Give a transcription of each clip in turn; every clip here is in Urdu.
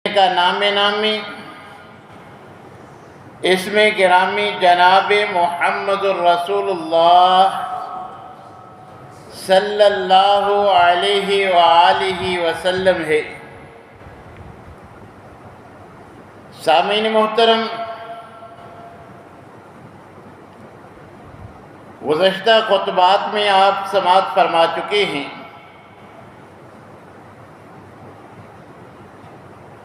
کا نام نامی اسم گرامی جناب محمد الرسول اللہ صلی اللہ علیہ وآلہ وسلم ہے۔ سامعین محترم، گزشتہ خطبات میں آپ سماعت فرما چکے ہیں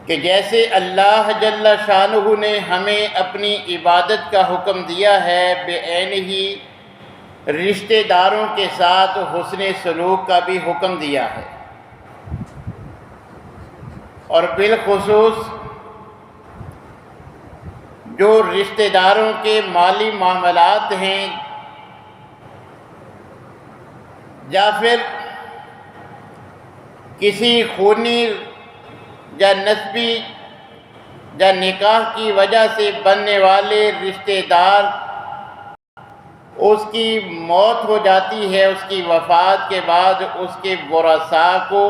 کہ جیسے اللہ جل شانہ نے ہمیں اپنی عبادت کا حکم دیا ہے، بعین ہی رشتہ داروں کے ساتھ حسن سلوک کا بھی حکم دیا ہے، اور بالخصوص جو رشتہ داروں کے مالی معاملات ہیں یا پھر کسی خونی یا نسبی یا نکاح کی وجہ سے بننے والے رشتہ دار، اس کی موت ہو جاتی ہے، اس کی وفات کے بعد اس کے ورثاء کو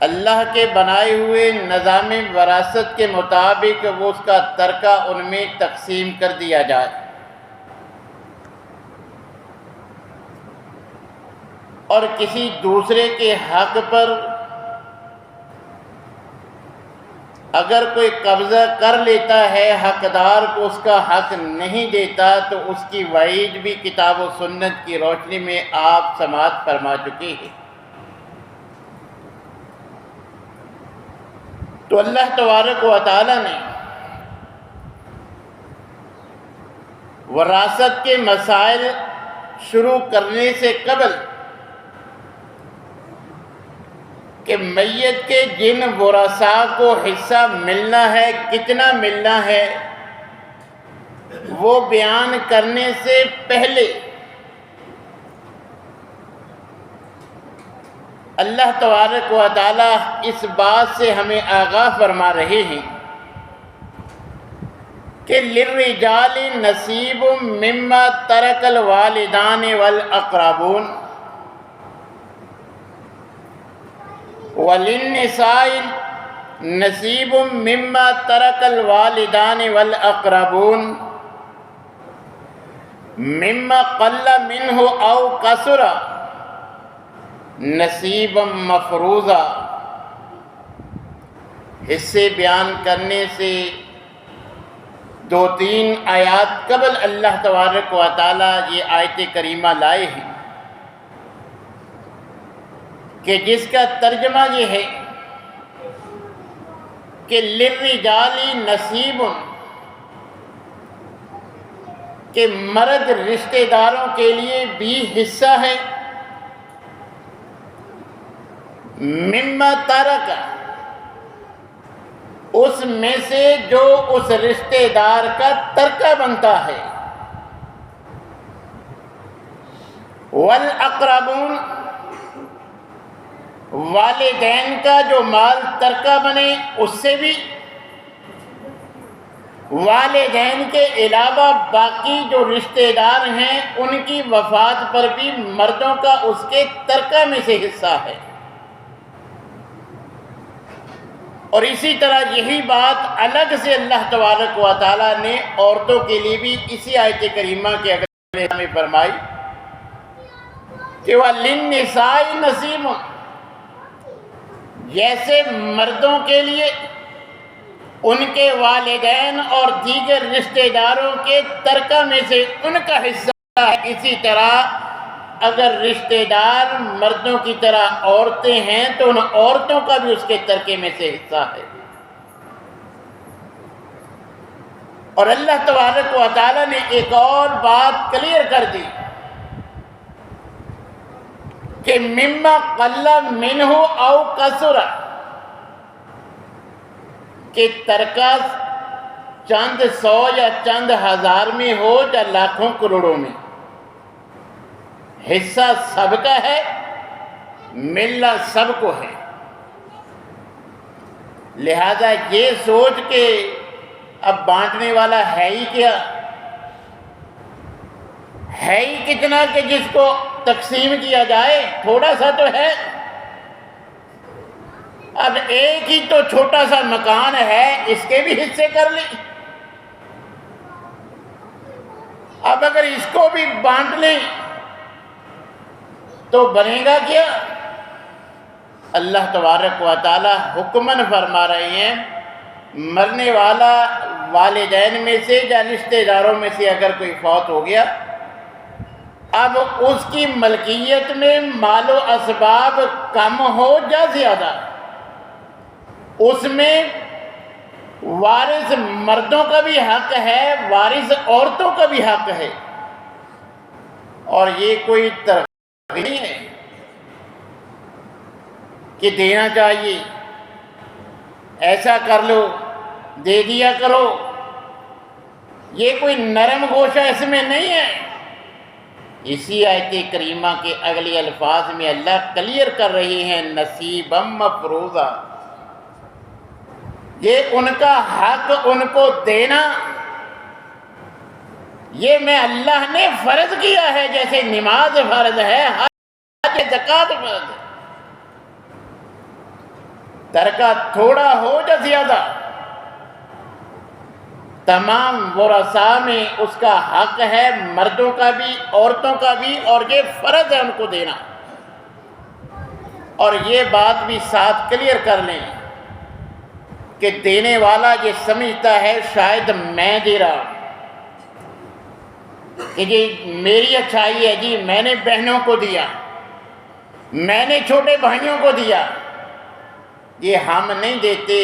اللہ کے بنائے ہوئے نظام وراثت کے مطابق وہ اس کا ترکہ ان میں تقسیم کر دیا جائے۔ اور کسی دوسرے کے حق پر اگر کوئی قبضہ کر لیتا ہے، حقدار کو اس کا حق نہیں دیتا، تو اس کی وعید بھی کتاب و سنت کی روشنی میں آپ سماعت فرما چکے ہیں۔ تو اللہ تبارک و تعالی نے وراثت کے مسائل شروع کرنے سے قبل کہ میت کے جن ورثاء کو حصہ ملنا ہے، کتنا ملنا ہے، وہ بیان کرنے سے پہلے اللہ تبارک و تعالی اس بات سے ہمیں آگاہ فرما رہے ہیں کہ للرجال نصیب مما ترک الوالدان والاقربون وَلِلنِّسَاءِ نَصِيبٌ مِّمَّا تَرَكَ الْوَالِدَانِ وَالْأَقْرَبُونَ مِّمَّا قَلَّ مِنْهُ أَوْ كَثُرَ نَصِيبًا مَّفْرُوضًا۔ حصے بیان کرنے سے دو تین آیات قبل اللہ تبارک و تعالی یہ آیت کریمہ لائے ہیں کہ جس کا ترجمہ یہ ہے کہ للرجال نصیب، کہ مرد رشتہ داروں کے لیے بھی حصہ ہے، مما ترک، اس میں سے جو اس رشتہ دار کا ترکہ بنتا ہے، والاقربون، والدین کا جو مال ترکہ بنے اس سے بھی، والدین کے علاوہ باقی جو رشتہ دار ہیں ان کی وفات پر بھی مردوں کا اس کے ترکہ میں سے حصہ ہے۔ اور اسی طرح یہی بات الگ سے اللہ تبارک و تعالی نے عورتوں کے لیے بھی اسی آیت کریمہ کے اگلے میں فرمائی کہ وَلِلنِّسَاءِ نَصِيبٌ، جیسے مردوں کے لیے ان کے والدین اور دیگر رشتہ داروں کے ترکہ میں سے ان کا حصہ ہے، اسی طرح اگر رشتہ دار مردوں کی طرح عورتیں ہیں تو ان عورتوں کا بھی اس کے ترکے میں سے حصہ ہے۔ اور اللہ تبارک و تعالی نے ایک اور بات کلیئر کر دی کہ مما قل منہ او کثر، کہ ترکہ چند سو یا چند ہزار میں ہو یا لاکھوں کروڑوں میں، حصہ سب کا ہے، ملنا سب کو ہے۔ لہذا یہ سوچ کے اب بانٹنے والا ہے ہی کیا، ہے ہی کتنا کہ جس کو تقسیم کیا جائے، تھوڑا سا تو ہے، اب ایک ہی تو چھوٹا سا مکان ہے، اس کے بھی حصے کر لیں۔ اب اگر اس کو بھی بانٹ لیں تو بنے گا کیا؟ اللہ تبارک و تعالی حکماً فرما رہے ہیں، مرنے والا والدین میں سے یا رشتہ داروں میں سے اگر کوئی فوت ہو گیا، اب اس کی ملکیت میں مال و اسباب کم ہو یا زیادہ، اس میں وارث مردوں کا بھی حق ہے، وارث عورتوں کا بھی حق ہے، اور یہ کوئی ترغیب نہیں ہے کہ دینا چاہیے، ایسا کر لو، دے دیا کرو، یہ کوئی نرم گوشہ اس میں نہیں ہے۔ اسی آیت کریمہ کے اگلے الفاظ میں اللہ کلیئر کر رہی ہیں، نصیبا مفروضا، یہ ان کا حق ان کو دینا، یہ میں اللہ نے فرض کیا ہے، جیسے نماز فرض ہے، حج زکوٰۃ فرض ہے، ترکہ تھوڑا ہو یا زیادہ، تمام ورثاء میں اس کا حق ہے، مردوں کا بھی عورتوں کا بھی، اور یہ فرض ہے ان کو دینا۔ اور یہ بات بھی ساتھ کلیئر کر لیں کہ دینے والا یہ سمجھتا ہے شاید میں دے رہا ہوں، کہ جی میری اچھائی ہے، جی میں نے بہنوں کو دیا، میں نے چھوٹے بھائیوں کو دیا، یہ ہم نہیں دیتے۔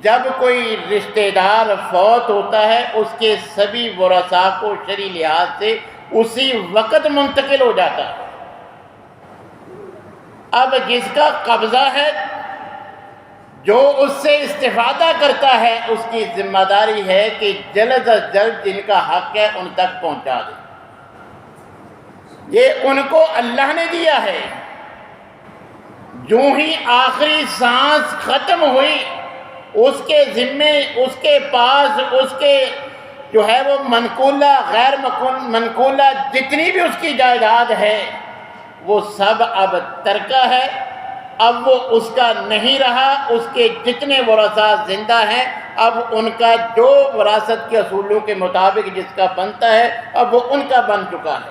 جب کوئی رشتہ دار فوت ہوتا ہے، اس کے سبھی ورثاء کو شرعی لحاظ سے اسی وقت منتقل ہو جاتا ہے۔ اب جس کا قبضہ ہے، جو اس سے استفادہ کرتا ہے، اس کی ذمہ داری ہے کہ جلد از جلد جن کا حق ہے ان تک پہنچا دے۔ یہ ان کو اللہ نے دیا ہے، جو ہی آخری سانس ختم ہوئی، اس کے ذمے، اس کے پاس، اس کے جو ہے وہ منقولہ غیر منقولہ جتنی بھی اس کی جائیداد ہے، وہ سب اب ترکہ ہے، اب وہ اس کا نہیں رہا۔ اس کے جتنے ورثاء زندہ ہیں، اب ان کا جو وراثت کے اصولوں کے مطابق جس کا بنتا ہے، اب وہ ان کا بن چکا ہے۔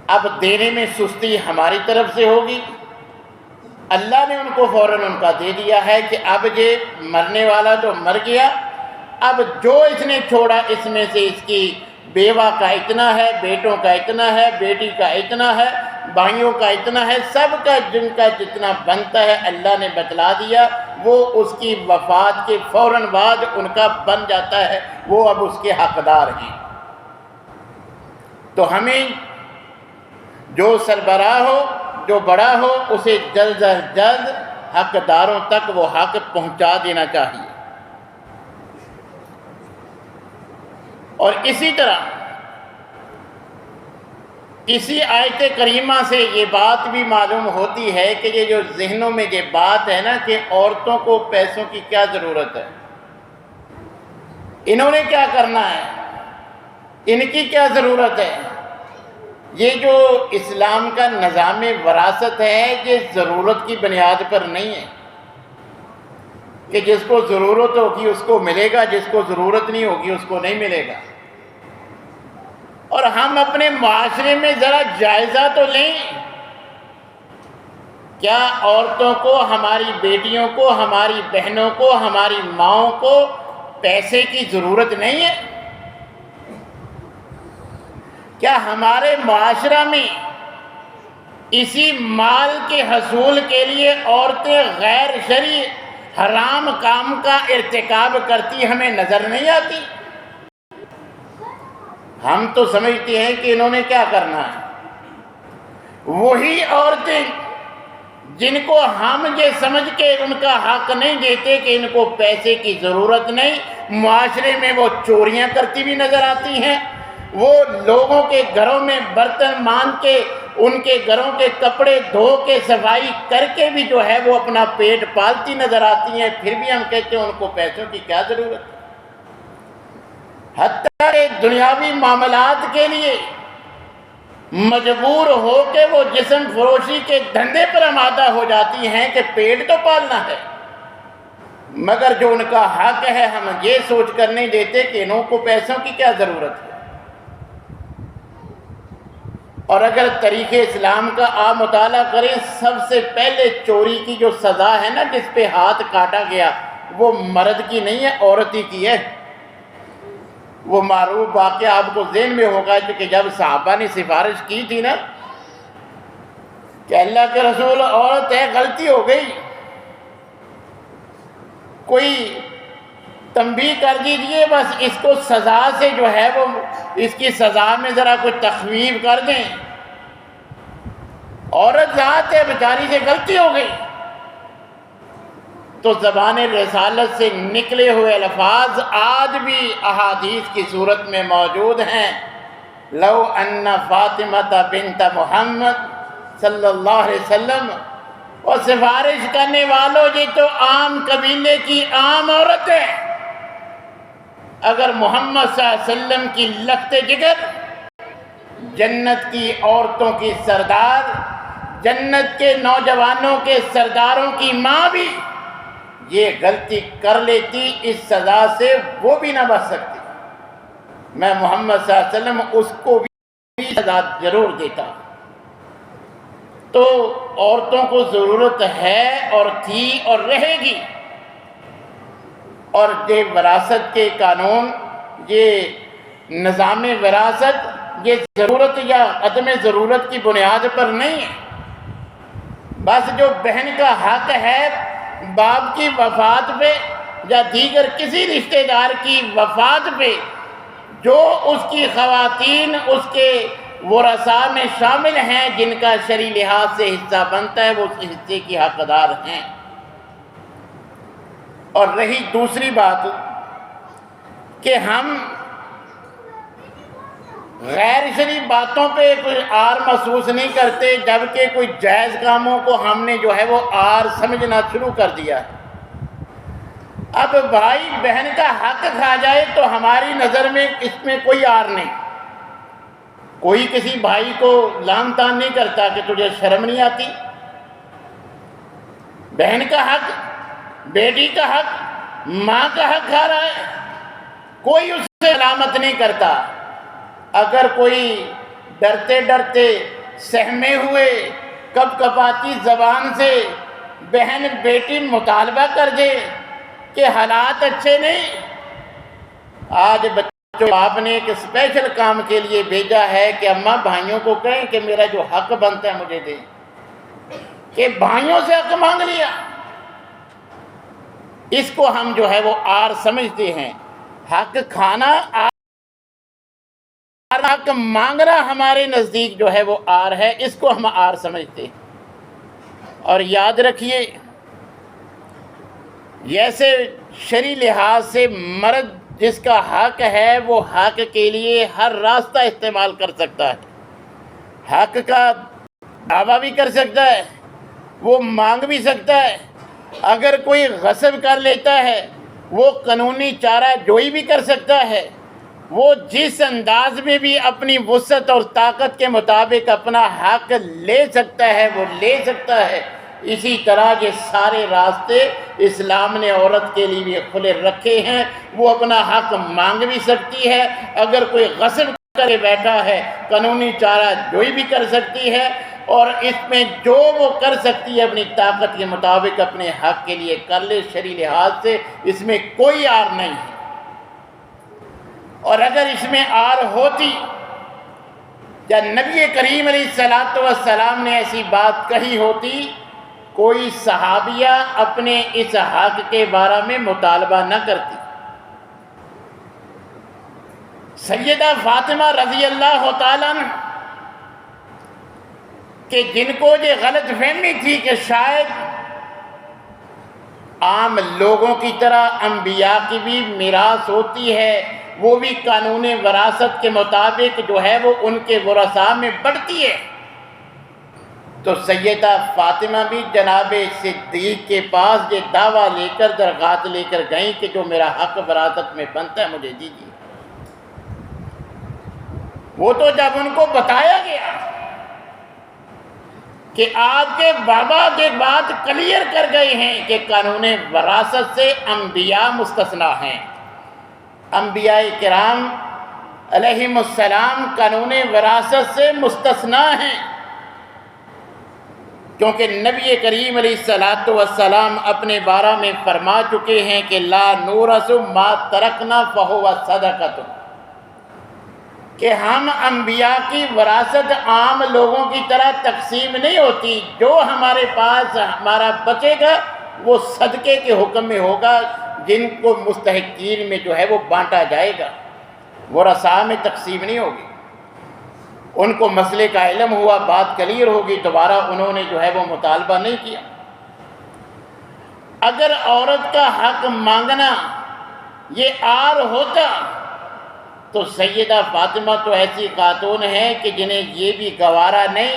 اب دینے میں سستی ہماری طرف سے ہوگی، اللہ نے ان کو فوراً ان کا دے دیا ہے کہ اب یہ مرنے والا تو مر گیا، اب جو اس نے چھوڑا اس میں سے اس کی بیوہ کا اتنا ہے، بیٹوں کا اتنا ہے، بیٹی کا اتنا ہے، بھائیوں کا اتنا ہے، سب کا جن کا جتنا بنتا ہے اللہ نے بتلا دیا، وہ اس کی وفات کے فوراً بعد ان کا بن جاتا ہے، وہ اب اس کے حقدار ہیں۔ تو ہمیں جو سربراہ ہو، جو بڑا ہو، اسے جلد از جلد حقداروں تک وہ حق پہنچا دینا چاہیے۔ اور اسی طرح اسی آیت کریمہ سے یہ بات بھی معلوم ہوتی ہے کہ یہ جو ذہنوں میں یہ بات ہے نا کہ عورتوں کو پیسوں کی کیا ضرورت ہے، انہوں نے کیا کرنا ہے، ان کی کیا ضرورت ہے، یہ جو اسلام کا نظام وراثت ہے یہ ضرورت کی بنیاد پر نہیں ہے کہ جس کو ضرورت ہوگی اس کو ملے گا، جس کو ضرورت نہیں ہوگی اس کو نہیں ملے گا۔ اور ہم اپنے معاشرے میں ذرا جائزہ تو لیں، کیا عورتوں کو، ہماری بیٹیوں کو، ہماری بہنوں کو، ہماری ماؤں کو پیسے کی ضرورت نہیں ہے؟ کیا ہمارے معاشرہ میں اسی مال کے حصول کے لیے عورتیں غیر شرعی حرام کام کا ارتکاب کرتی ہمیں نظر نہیں آتی؟ ہم تو سمجھتے ہیں کہ انہوں نے کیا کرنا ہے۔ وہی عورتیں جن کو ہم یہ سمجھ کے ان کا حق نہیں دیتے کہ ان کو پیسے کی ضرورت نہیں، معاشرے میں وہ چوریاں کرتی بھی نظر آتی ہیں، وہ لوگوں کے گھروں میں برتن مان کے، ان کے گھروں کے کپڑے دھو کے، صفائی کر کے بھی جو ہے وہ اپنا پیٹ پالتی نظر آتی ہیں، پھر بھی ہم کہتے ہیں ان کو پیسوں کی کیا ضرورت ہے۔ حتیٰ کہ دنیاوی معاملات کے لیے مجبور ہو کے وہ جسم فروشی کے دھندے پر آمادہ ہو جاتی ہیں کہ پیٹ تو پالنا ہے، مگر جو ان کا حق ہے ہم یہ سوچ کر نہیں دیتے کہ انہوں کو پیسوں کی کیا ضرورت ہے۔ اور اگر طریقے اسلام کا آپ مطالعہ کریں، سب سے پہلے چوری کی جو سزا ہے نا، جس پہ ہاتھ کاٹا گیا، وہ مرد کی نہیں ہے، عورت ہی کی ہے۔ وہ معروف واقعہ آپ کو ذہن میں ہوگا کہ جب صحابہ نے سفارش کی تھی نا کہ اللہ کے رسول عورت ہے، غلطی ہو گئی، کوئی تنبیہ کر دیجئے، بس اس کو سزا سے جو ہے وہ اس کی سزا میں ذرا کوئی تخفیف کر دیں، عورت ذات ہے، بیچاری سے غلطی ہو گئی۔ تو زبان رسالت سے نکلے ہوئے الفاظ آج بھی احادیث کی صورت میں موجود ہیں۔ لو ان فاطمہ بنت محمد صلی اللہ علیہ وسلم، اور سفارش کرنے والوں یہ تو عام قبیلے کی عام عورت ہے، اگر محمد صلی اللہ علیہ وسلم کی لخت جگر، جنت کی عورتوں کی سردار، جنت کے نوجوانوں کے سرداروں کی ماں بھی یہ غلطی کر لیتی، اس سزا سے وہ بھی نہ بچ سکتی، میں محمد صلی اللہ علیہ وسلم اس کو بھی سزا ضرور دیتا۔ تو عورتوں کو ضرورت ہے اور تھی اور رہے گی، اور یہ وراثت کے قانون، یہ نظام وراثت، یہ ضرورت یا عدم ضرورت کی بنیاد پر نہیں ہے۔ بس جو بہن کا حق ہے باپ کی وفات پہ یا دیگر کسی رشتہ دار کی وفات پہ، جو اس کی خواتین اس کے ورثاء میں شامل ہیں جن کا شرعی لحاظ سے حصہ بنتا ہے، وہ اس حصے کی حقدار ہیں۔ اور رہی دوسری بات کہ ہم غیر شرعی باتوں پہ کوئی آر محسوس نہیں کرتے، جبکہ کوئی جائز کاموں کو ہم نے جو ہے وہ آر سمجھنا شروع کر دیا ہے۔ اب بھائی بہن کا حق کھا جائے تو ہماری نظر میں اس میں کوئی آر نہیں، کوئی کسی بھائی کو لام تان نہیں کرتا کہ تجھے شرم نہیں آتی۔ بہن کا حق، بیٹی کا حق، ماں کا حق کھا رہا ہے، کوئی اس سے علامت نہیں کرتا۔ اگر کوئی ڈرتے ڈرتے سہمے ہوئے کپ کپاتی زبان سے بہن بیٹی مطالبہ کر دے کہ حالات اچھے نہیں، آج بچوں آپ نے ایک اسپیشل کام کے لیے بھیجا ہے کہ اماں بھائیوں کو کہیں کہ میرا جو حق بنتا ہے مجھے دیں، کہ بھائیوں سے حق مانگ لیا۔ اس کو ہم جو ہے وہ آر سمجھتے ہیں، حق کھانا حق مانگنا ہمارے نزدیک جو ہے وہ آر ہے، اس کو ہم آر سمجھتے ہیں۔ اور یاد رکھیے، جیسے شرعی لحاظ سے مرد جس کا حق ہے وہ حق کے لیے ہر راستہ استعمال کر سکتا ہے، حق کا دعویٰ بھی کر سکتا ہے، وہ مانگ بھی سکتا ہے، اگر کوئی غصب کر لیتا ہے وہ قانونی چارہ جوئی بھی کر سکتا ہے، وہ جس انداز میں بھی اپنی وسعت اور طاقت کے مطابق اپنا حق لے سکتا ہے وہ لے سکتا ہے۔ اسی طرح یہ سارے راستے اسلام نے عورت کے لیے بھی کھلے رکھے ہیں، وہ اپنا حق مانگ بھی سکتی ہے، اگر کوئی غصب کرے بیٹھا ہے قانونی چارہ جوئی بھی کر سکتی ہے، اور اس میں جو وہ کر سکتی ہے اپنی طاقت کے مطابق اپنے حق کے لیے کر لے، شرعی لحاظ سے اس میں کوئی آر نہیں ہے۔ اور اگر اس میں آر ہوتی یا نبی کریم علیہ السلام نے ایسی بات کہی ہوتی، کوئی صحابیہ اپنے اس حق کے بارے میں مطالبہ نہ کرتی۔ سیدہ فاطمہ رضی اللہ تعالیٰ عنہ کہ جن کو یہ غلط فہمی تھی کہ شاید عام لوگوں کی طرح انبیاء کی بھی میراث ہوتی ہے، وہ بھی قانون وراثت کے مطابق جو ہے وہ ان کے ورثاء میں بڑھتی ہے، تو سیدہ فاطمہ بھی جناب صدیق کے پاس یہ دعویٰ لے کر درخواست لے کر گئیں کہ جو میرا حق وراثت میں بنتا ہے مجھے دیجیے۔ وہ تو جب ان کو بتایا گیا کہ آپ کے بابا کے بعد کلیئر کر گئے ہیں کہ قانون وراثت سے انبیاء مستثنا ہیں، انبیاء کرام علیہم السلام قانون وراثت سے مستثنا ہیں، کیونکہ نبی کریم علیہ السلام اپنے بارے میں فرما چکے ہیں کہ لا نورث ما ترکنا فہو صدقۃ، کہ ہم انبیاء کی وراثت عام لوگوں کی طرح تقسیم نہیں ہوتی، جو ہمارے پاس ہمارا بچے گا وہ صدقے کے حکم میں ہوگا، جن کو مستحقین میں جو ہے وہ بانٹا جائے گا، ورثاء میں تقسیم نہیں ہوگی۔ ان کو مسئلے کا علم ہوا، بات کلیئر ہوگی، دوبارہ انہوں نے جو ہے وہ مطالبہ نہیں کیا۔ اگر عورت کا حق مانگنا یہ عار ہوتا تو سیدہ فاطمہ تو ایسی خاتون ہے کہ جنہیں یہ بھی گوارا نہیں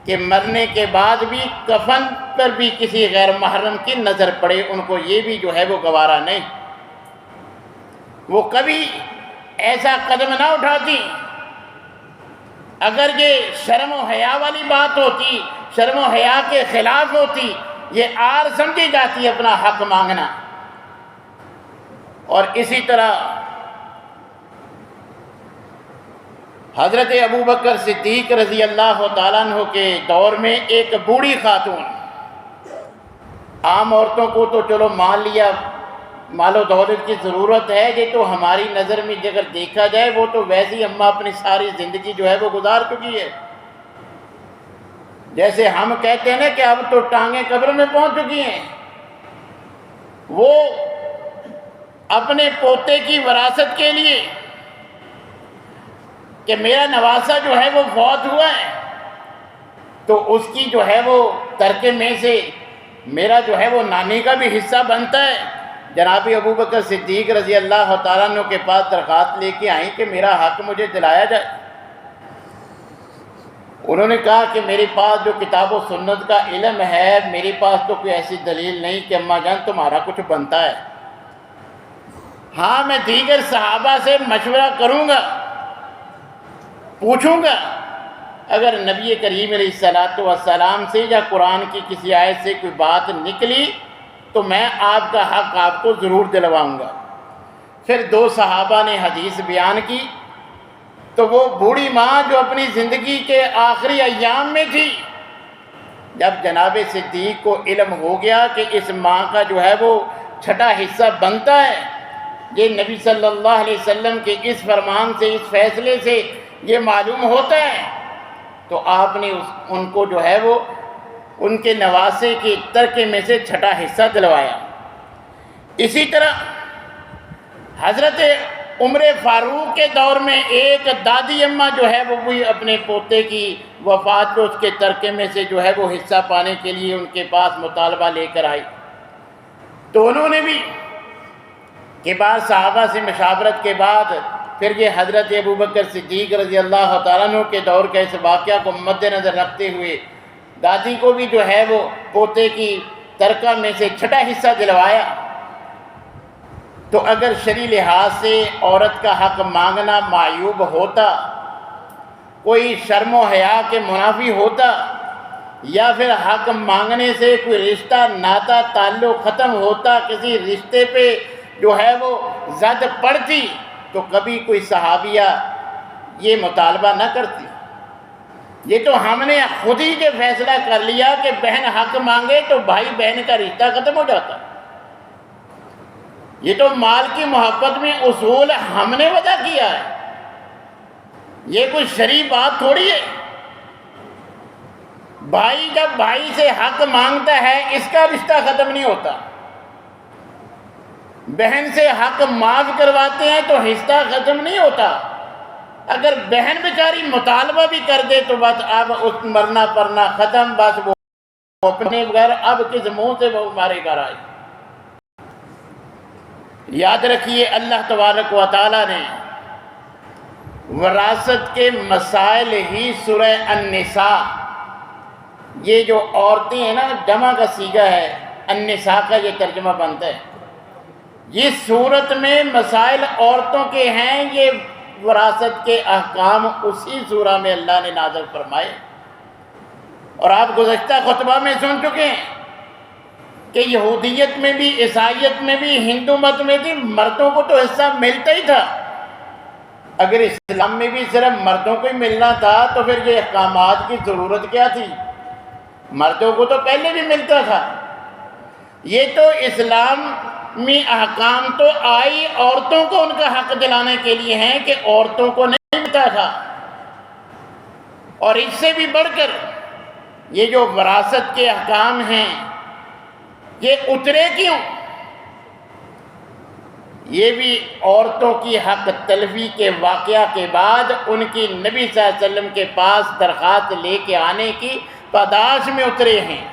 کہ مرنے کے بعد بھی کفن پر بھی کسی غیر محرم کی نظر پڑے، ان کو یہ بھی جو ہے وہ گوارا نہیں، وہ کبھی ایسا قدم نہ اٹھاتی۔ اگر یہ شرم و حیا والی بات ہوتی، شرم و حیا کے خلاف ہوتی، یہ عار سمجھی جاتی اپنا حق مانگنا۔ اور اسی طرح حضرت ابوبکر صدیق رضی اللہ تعالیٰ عنہ کے دور میں ایک بوڑھی خاتون، عام عورتوں کو تو چلو مان لیا مال و دولت کی ضرورت ہے، یہ تو ہماری نظر میں اگر دیکھا جائے وہ تو ویسی اماں اپنی ساری زندگی جو ہے وہ گزار چکی ہے، جیسے ہم کہتے ہیں نا کہ اب تو ٹانگیں قبر میں پہنچ چکی ہیں۔ وہ اپنے پوتے کی وراثت کے لیے کہ میرا نواسا جو ہے وہ فوت ہوا ہے تو اس کی جو ہے وہ ترکے میں سے میرا جو ہے وہ نانی کا بھی حصہ بنتا ہے۔ جناب ابوبکر صدیق رضی اللہ تعالیٰ عنہ کے پاس درخواست لے کے آئیں کہ میرا حق مجھے دلایا جائے۔ انہوں نے کہا کہ میرے پاس جو کتاب و سنت کا علم ہے، میرے پاس تو کوئی ایسی دلیل نہیں کہ اماں جان تمہارا کچھ بنتا ہے۔ ہاں میں دیگر صحابہ سے مشورہ کروں گا، پوچھوں گا، اگر نبی کریم علیہ السلام سے یا قرآن کی کسی آیت سے کوئی بات نکلی تو میں آپ کا حق آپ کو ضرور دلواؤں گا۔ پھر دو صحابہ نے حدیث بیان کی تو وہ بوڑھی ماں جو اپنی زندگی کے آخری ایام میں تھی، جب جناب صدیق کو علم ہو گیا کہ اس ماں کا جو ہے وہ چھٹا حصہ بنتا ہے، یہ نبی صلی اللہ علیہ وسلم کے اس فرمان سے، اس فیصلے سے یہ معلوم ہوتا ہے، تو آپ نے ان کو جو ہے وہ ان کے نواسے کے ترکے میں سے چھٹا حصہ دلوایا۔ اسی طرح حضرت عمر فاروق کے دور میں ایک دادی اماں جو ہے وہ بھی اپنے پوتے کی وفات پہ اس کے ترکے میں سے جو ہے وہ حصہ پانے کے لیے ان کے پاس مطالبہ لے کر آئی، تو انہوں نے بھی کہ بعض صحابہ سے مشاورت کے بعد پھر یہ حضرت ابوبکر صدیق رضی اللہ تعالیٰ عنہ کے دور کے اس واقعہ کو مد نظر رکھتے ہوئے دادی کو بھی جو ہے وہ پوتے کی ترکہ میں سے چھٹا حصہ دلوایا۔ تو اگر شرعی لحاظ سے عورت کا حق مانگنا معیوب ہوتا، کوئی شرم و حیا کے منافی ہوتا، یا پھر حق مانگنے سے کوئی رشتہ ناتا تعلق ختم ہوتا، کسی رشتے پہ جو ہے وہ زد پڑتی، تو کبھی کوئی صحابیہ یہ مطالبہ نہ کرتی۔ یہ تو ہم نے خود ہی یہ فیصلہ کر لیا کہ بہن حق مانگے تو بھائی بہن کا رشتہ ختم ہو جاتا۔ یہ تو مال کی محبت میں اصول ہم نے وضع کیا ہے، یہ کوئی شرعی بات تھوڑی ہے۔ بھائی جب بھائی سے حق مانگتا ہے اس کا رشتہ ختم نہیں ہوتا، بہن سے حق معاف کرواتے ہیں تو حصہ ختم نہیں ہوتا۔ اگر بہن بیچاری مطالبہ بھی کر دے تو بس اب اس مرنا پرنا ختم، بس وہ اپنے بغیر اب کس منہ سے وہ ہمارے گھر آئے۔ یاد رکھیے اللہ تبارک و تعالیٰ نے وراثت کے مسائل ہی سورہ النساء، یہ جو عورتیں ہیں نا جمع کا صیغہ ہے، النساء کا یہ ترجمہ بنتا ہے، یہ صورت میں مسائل عورتوں کے ہیں، یہ وراثت کے احکام اسی سورہ میں اللہ نے نازل فرمائے۔ اور آپ گزشتہ خطبہ میں سن چکے ہیں کہ یہودیت میں بھی، عیسائیت میں بھی، ہندو مت میں بھی مردوں کو تو حصہ ملتا ہی تھا۔ اگر اسلام میں بھی صرف مردوں کو ہی ملنا تھا تو پھر یہ احکامات کی ضرورت کیا تھی؟ مردوں کو تو پہلے بھی ملتا تھا۔ یہ تو اسلامی احکام تو آئی عورتوں کو ان کا حق دلانے کے لیے ہیں کہ عورتوں کو نہیں ملتا تھا۔ اور اس سے بھی بڑھ کر یہ جو وراثت کے احکام ہیں یہ اترے کیوں؟ یہ بھی عورتوں کی حق تلفی کے واقعہ کے بعد ان کی نبی صلی اللہ علیہ وسلم کے پاس درخواست لے کے آنے کی پاداش میں اترے ہیں۔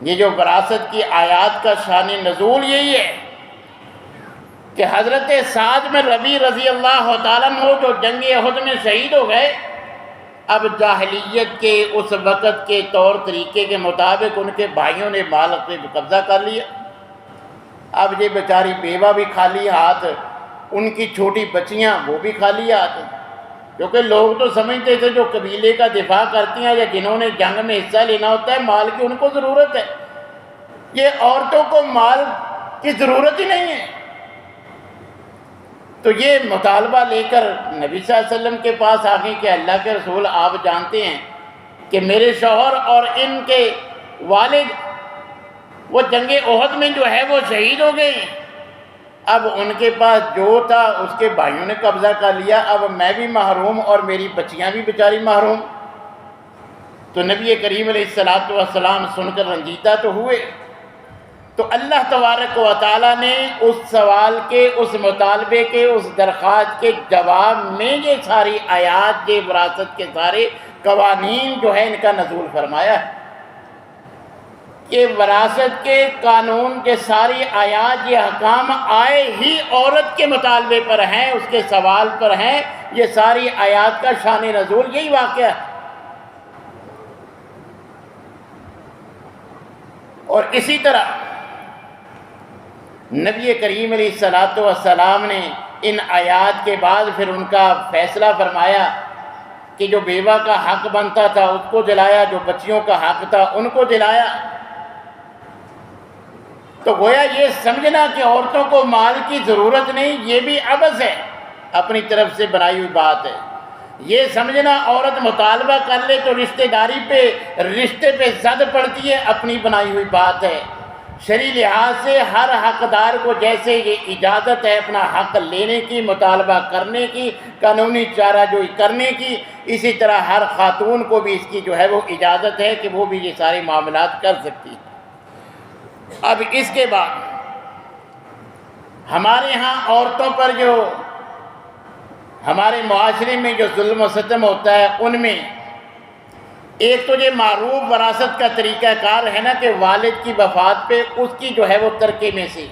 یہ جو وراثت کی آیات کا شان نزول یہی ہے کہ حضرت سعد بن ربیع رضی اللہ تعالیٰ عنہ جو جنگ احد میں شہید ہو گئے، اب جاہلیت کے اس وقت کے طور طریقے کے مطابق ان کے بھائیوں نے مال پہ قبضہ کر لیا۔ اب یہ بیچاری بیوہ بھی خالی ہاتھ، ان کی چھوٹی بچیاں وہ بھی خالی ہاتھ، کیونکہ لوگ تو سمجھتے تھے جو قبیلے کا دفاع کرتی ہیں یا جنہوں نے جنگ میں حصہ لینا ہوتا ہے مال کی ان کو ضرورت ہے، یہ عورتوں کو مال کی ضرورت ہی نہیں ہے۔ تو یہ مطالبہ لے کر نبی صلی اللہ علیہ وسلم کے پاس آگے کہ اللہ کے رسول آپ جانتے ہیں کہ میرے شوہر اور ان کے والد وہ جنگ احد میں جو ہے وہ شہید ہو گئے ہیں، اب ان کے پاس جو تھا اس کے بھائیوں نے قبضہ کر لیا، اب میں بھی محروم اور میری بچیاں بھی بیچاری محروم۔ تو نبی کریم علیہ السلام سن کر رنجیدہ تو ہوئے۔ تو اللہ تبارک و تعالیٰ نے اس سوال کے، اس مطالبے کے، اس درخواست کے جواب میں یہ ساری آیات، یہ وراثت کے سارے قوانین جو ہے ان کا نزول فرمایا ہے۔ یہ وراثت کے قانون کے ساری آیات، یہ احکام آئے ہی عورت کے مطالبے پر ہیں، اس کے سوال پر ہیں۔ یہ ساری آیات کا شان نزول یہی واقعہ ہے۔ اور اسی طرح نبی کریم علیہ السلام نے ان آیات کے بعد پھر ان کا فیصلہ فرمایا کہ جو بیوہ کا حق بنتا تھا اس کو دلایا، جو بچیوں کا حق تھا ان کو دلایا۔ تو گویا یہ سمجھنا کہ عورتوں کو مال کی ضرورت نہیں، یہ بھی عبث ہے، اپنی طرف سے بنائی ہوئی بات ہے۔ یہ سمجھنا عورت مطالبہ کر لے تو رشتہ داری پہ، رشتے پہ زد پڑتی ہے، اپنی بنائی ہوئی بات ہے۔ شرعی لحاظ سے ہر حقدار کو جیسے یہ اجازت ہے اپنا حق لینے کی، مطالبہ کرنے کی، قانونی چارہ جوئی کرنے کی، اسی طرح ہر خاتون کو بھی اس کی جو ہے وہ اجازت ہے کہ وہ بھی یہ سارے معاملات کر سکتی ہے۔ اب اس کے بعد ہمارے ہاں عورتوں پر جو ہمارے معاشرے میں جو ظلم و ستم ہوتا ہے ان میں ایک تو یہ معروف وراثت کا طریقہ کار ہے نا کہ والد کی وفات پہ اس کی جو ہے وہ ترکے میں سے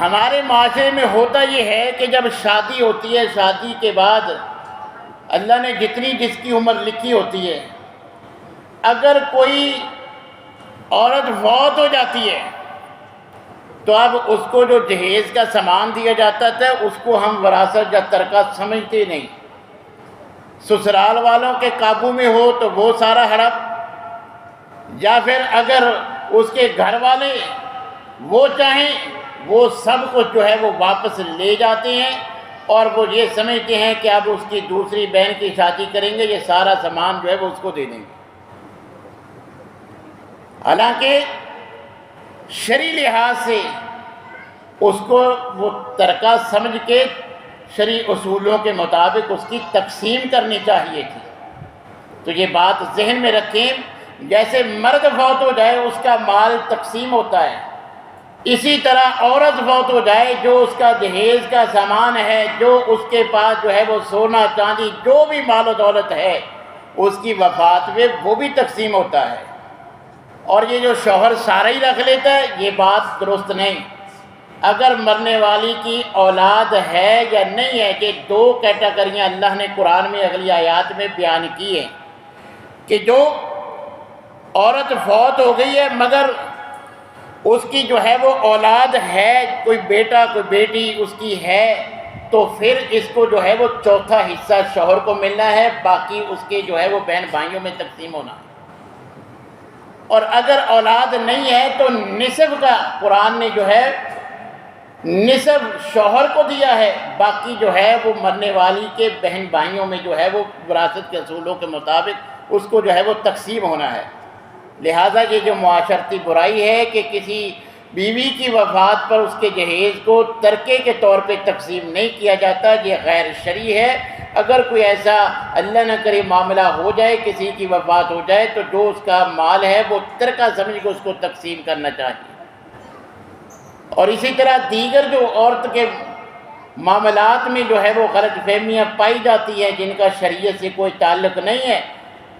ہمارے معاشرے میں ہوتا یہ ہے کہ جب شادی ہوتی ہے، شادی کے بعد اللہ نے جتنی جس کی عمر لکھی ہوتی ہے، اگر کوئی عورت فوت ہو جاتی ہے تو اب اس کو جو جہیز کا سامان دیا جاتا تھا اس کو ہم وراثت یا ترکہ سمجھتے نہیں۔ سسرال والوں کے قابو میں ہو تو وہ سارا ہڑپ، یا پھر اگر اس کے گھر والے وہ چاہیں وہ سب کچھ جو ہے وہ واپس لے جاتے ہیں اور وہ یہ سمجھتے ہیں کہ اب اس کی دوسری بہن کی شادی کریں گے، یہ سارا سامان جو ہے وہ اس کو دے دیں گے۔ حالانکہ شرعی لحاظ سے اس کو وہ ترکہ سمجھ کے شرعی اصولوں کے مطابق اس کی تقسیم کرنی چاہیے تھی۔ تو یہ بات ذہن میں رکھیں، جیسے مرد فوت ہو جائے اس کا مال تقسیم ہوتا ہے، اسی طرح عورت فوت ہو جائے جو اس کا جہیز کا سامان ہے، جو اس کے پاس جو ہے وہ سونا چاندی جو بھی مال و دولت ہے اس کی وفات میں وہ بھی تقسیم ہوتا ہے۔ اور یہ جو شوہر سارا ہی رکھ لیتا ہے یہ بات درست نہیں۔ اگر مرنے والی کی اولاد ہے یا نہیں ہے، کہ دو کیٹیگریاں اللہ نے قرآن میں اگلی آیات میں بیان کی ہیں کہ جو عورت فوت ہو گئی ہے مگر اس کی جو ہے وہ اولاد ہے، کوئی بیٹا کوئی بیٹی اس کی ہے، تو پھر اس کو جو ہے وہ چوتھا حصہ شوہر کو ملنا ہے، باقی اس کے جو ہے وہ بہن بھائیوں میں تقسیم ہونا ہے۔ اور اگر اولاد نہیں ہے تو نصف کا قرآن نے جو ہے نصف شوہر کو دیا ہے، باقی جو ہے وہ مرنے والی کے بہن بھائیوں میں جو ہے وہ وراثت کے اصولوں کے مطابق اس کو جو ہے وہ تقسیم ہونا ہے۔ لہٰذا یہ جو معاشرتی برائی ہے کہ کسی بیوی کی وفات پر اس کے جہیز کو ترکے کے طور پہ تقسیم نہیں کیا جاتا، یہ غیر شرعی ہے۔ اگر کوئی ایسا اللہ نہ کرے معاملہ ہو جائے، کسی کی وفات ہو جائے، تو جو اس کا مال ہے وہ ترکہ سمجھ کے اس کو تقسیم کرنا چاہیے۔ اور اسی طرح دیگر جو عورت کے معاملات میں جو ہے وہ غلط فہمیاں پائی جاتی ہیں جن کا شریعت سے کوئی تعلق نہیں ہے،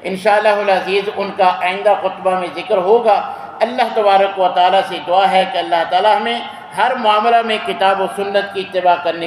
انشاءاللہ العزیز ان کا آئندہ خطبہ میں ذکر ہوگا۔ اللہ تبارک و تعالیٰ سے دعا ہے کہ اللہ تعالیٰ ہمیں ہر معاملہ میں کتاب و سنت کی اتباع کرنے